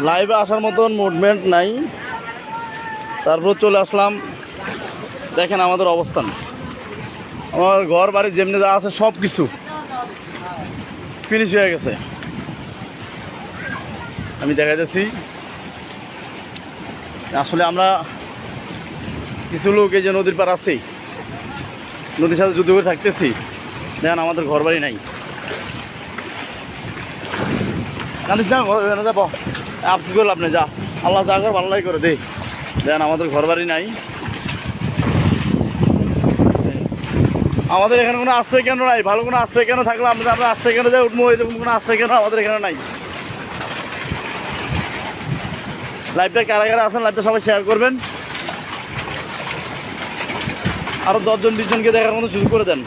লাইভে আসার মতন মুভমেন্ট নাই, তারপর চলে আসলাম। দেখেন আমাদের অবস্থান, আমার ঘর বাড়ি যেমনি যা আছে সব কিছু ফিনিশ হয়ে গেছে। আমি দেখা যাচ্ছি আসলে আমরা কিছু লোক এই যে নদীর পার আছি, নদীর সাথে যুদ্ধ করে থাকতেছি। দেখেন আমাদের ঘর বাড়ি নাই, জানিস না যাব আফসোস করল আপনি, যা আল্লাহ যা করে ভালোই করে দে। দেখেন আমাদের ঘর বাড়ি নাই, আমাদের এখানে কোনো আশ্রয় কেন্দ্র নাই। ভালো কোনো আশ্রয় কেন্দ্র থাকলে আমরা আশ্রয় কেন্দ্রে যাই উঠবো, এরকম কোনো আশ্রয় কেন্দ্র আমাদের এখানে নাই। লাইভটা কারা কারা আছেন লাইভটা সবাই শেয়ার করবেন, আরও 10 জন 20 জনকে দেখার মতো শুরু করে দেন।